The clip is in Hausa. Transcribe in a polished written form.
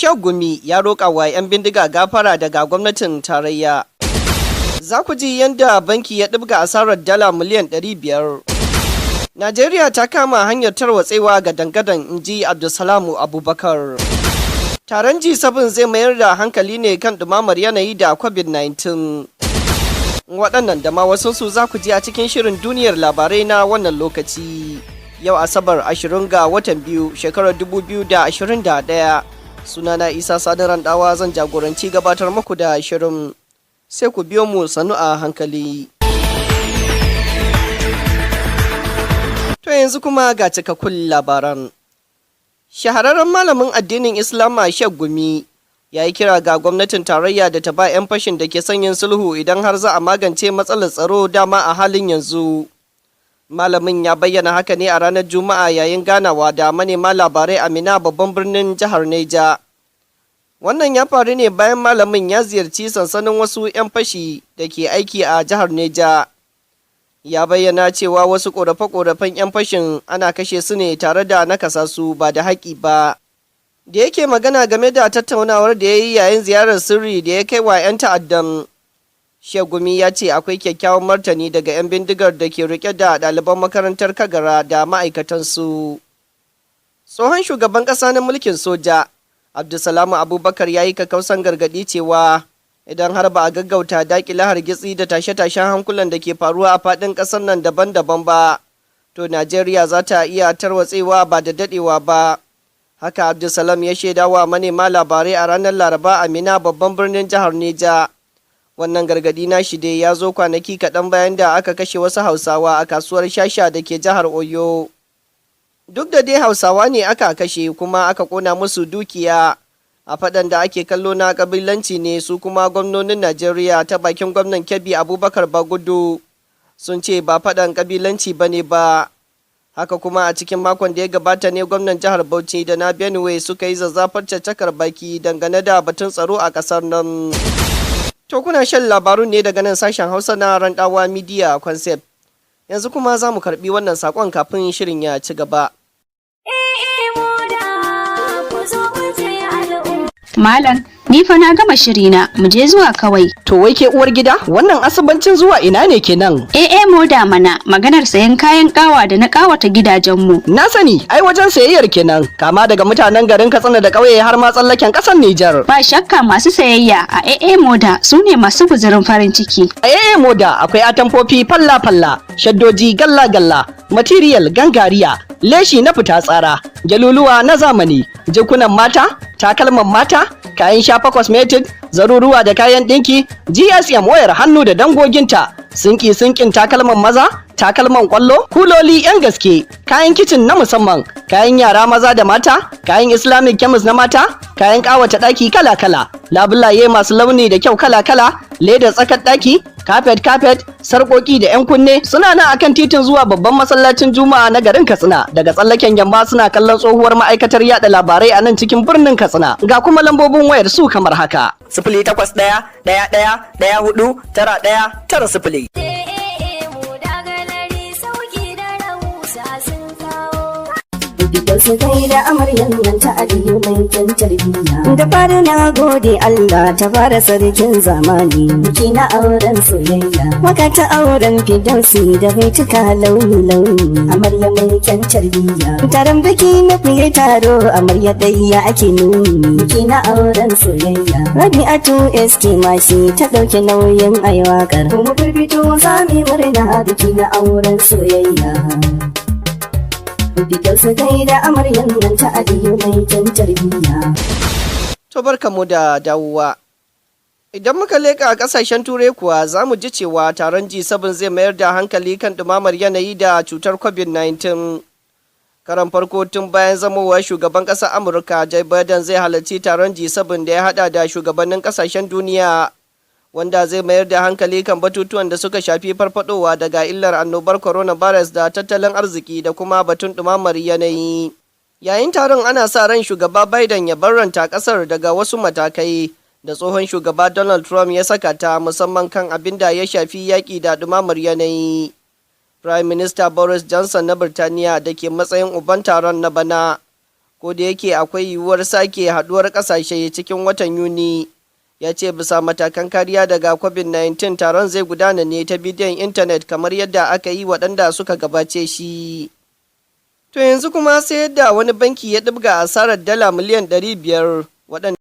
Gumi ya roƙa wa 'yan bindiga gafara daga gwamnatin tarayya. Za ku ji yadda banki ya ɗibga asarar dala miliyan 500. Najeriya ta kama hanyar tarwatsewa ga dangadan, inji Abdulsalamu Abubakar. Taron G7 zai mayar da hankali ne kan ɗumamar yanayi da COVID-19. Waɗannan da ma wasu su za ku ji a cikin shirin duniyar labarai na wannan lokaci. Yau Asabar 20 ga watan biyu shekarar 2021. Sunana Isa Sadaran Dawa zan jagoranci gabatar muku da shirin. Sai ku biyo mu sannu a hankali. To yanzu kuma ga cikakkun labaran. Shahararren malamin addinin Islama Gumi ya yi kira ga gwamnatin tarayya da ta ba 'yan fashin da ke son yin sulhu idan har za a magance matsalar tsaro dama a halin yanzu. Malamin ya bayyana haka ne a ranar Juma'a yayin ganawa da manema labarai a Mina, babban birnin jihar Neja. Wannan ya faru ne bayan malamin ya ziyarci sansanin wasu 'yan fashi da ke aiki a jihar Neja. Ya bayyana cewa wasu ƙorafe-ƙorafen 'yan fashin ana kashe su ne tare da nakasa su ba da haƙi ba. Da yake magana game da tattaunawar da ya yi yayin ziyarar sirri da ya kai wa 'yan ta'addan, Gumi ya ce akwai kyakkyawan martani daga 'yan bindigar da ke rike da ɗaliban makarantar Kagara da ma'aikatansu. Tsohon shugaban ƙasa na mulkin soja, Abdulsalamu Abubakar ya yi kakkausan gargaɗi cewa idan har ba a gaggauta daƙile hargitsi da tashe-tashen hankulan da ke faruwa a faɗin ƙasar nan daban-daban ba, to Najeriya za ta iya tarwatsewa ba da daɗewa ba. Haka Abdulsalam ya shaidawa manema labarai a ranar Laraba a Mina, babban birnin jihar Neja. Wannan gargadi na shi dai ya zo kwanaki kaɗan bayan da aka kashe wasu Hausawa a kasuwar Shasha da ke jihar Oyo. Duk da dai Hausawa ne aka kashe kuma aka ƙona musu dukiya a faɗan da ake kallo na ƙabilanci ne, su kuma gwamnonin Najeriya ta bakin gwamnan Kebbi Abubakar Bagudu sun ce ba faɗan ƙabilanci ba ne ba. Haka kuma a cikin makon da ya gabata ne gwamnan jihar Bauchi da na Benue suka yi zazzafar caccakar baki dangane da batun tsaro a ƙasar nan. To kuna shan labarun ne daga nan sashen Hausa na Randawa Media Concept. Yanzu kuma za mu karɓi wannan saƙon kafin shirin ya ci gaba. Malam, ni fa na gama shirina, mu je zuwa kawai. To wai ke uwar gida, wannan asibancin zuwa ina ne kenan? Moda mana, maganar sayan kayan kawa da na kawata gidajenmu. Na sani, ai wajen sayayyar kenan, kama daga mutanen garin Katsina da ƙauye har ma tsallaken ƙasar Nijar. Ba shakka masu sayayya a Moda su ne masu guzurin farin ciki. A Moda akwai atamfofi falla-falla, shaddoji galla-galla, material gangariya, leshi na fita tsara, jaluluwa na zamani, jikunan mata, takalman mata, kayan shafa cosmetic, zaruruwa da kayan ɗinki, GSM wayar hannu da dangoginta, sinkin takalman maza, takalman kwallo, kuloli 'yan gaske, kayan kicin na musamman, kayan yara maza da mata, kayan Islamic chemist na mata, kayan ƙawata ɗaki kala-kala, labulaye masu launi da kyau kala-kala, ledar tsakar ɗaki, kafet, sarƙoƙi da 'yan kunne suna nan akan titin zuwa babban masallacin Juma'a na garin Katsina. Daga tsallaken Yamba suna kallon tsohuwar ma'aikatar yada labarai a nan cikin birnin Katsina. Ga kuma lambobin wayar su kamar haka: 081 11 14 91 90. Bikin su kai da amaryan nan ta aliyu mai kyan tarbiyya. Da fara na gode Allah ta fara sarkin zamani. Biki na auren soyayya, waka ta auren Firdausi da baituka launi-launi. Amarya mai kyan tarbiyya, taron biki na fiye taro, amarya ɗaya ake nuni. Biki na auren soyayya, Rabi'atu SK Mashi ta ɗauke nauyin aiwakar. Kuma firfito za mu murna biki na auren soyayya. Bikin su kai da amaryan nan ta aliyu mai kyan tarbiyya. To barkamu da dawowa. Idan muka leƙa a ƙasashen Turai kuwa za mu ji cewa taron G7 zai mayar da hankali kan ɗumamar yanayi da cutar COVID-19. Karan farko tun bayan zamowar shugaban ƙasar Amurka Joe Biden zai halarci taron G7 da ya haɗa da shugabannin ƙasashen duniya, wanda zai mayar da hankali kan batutuwan da suka shafi farfadowa daga illar annobar coronavirus da tattalin arziki da kuma batun ɗumamar yanayi. Yayin taron ana sa ran shugaba Biden ya barranta ƙasar daga wasu matakai da tsohon shugaba Donald Trump ya saka ta, musamman kan abin da ya shafi yaƙi da ɗumamar yanayi. Prime Minister Boris Johnson na Birtaniya da ke matsayin uban taron na bana, ko da yake akwai yiwuwar sake haduwar kasashe cikin watan Yuni. Ya ce bisa matakan kariya daga COVID-19 taron zai gudana ne ta bidiyon intanet kamar yadda aka yi waɗanda suka gabace shi. To yanzu kuma sai yadda wani banki ya ɗibga asarar dala miliyan 500 waɗanda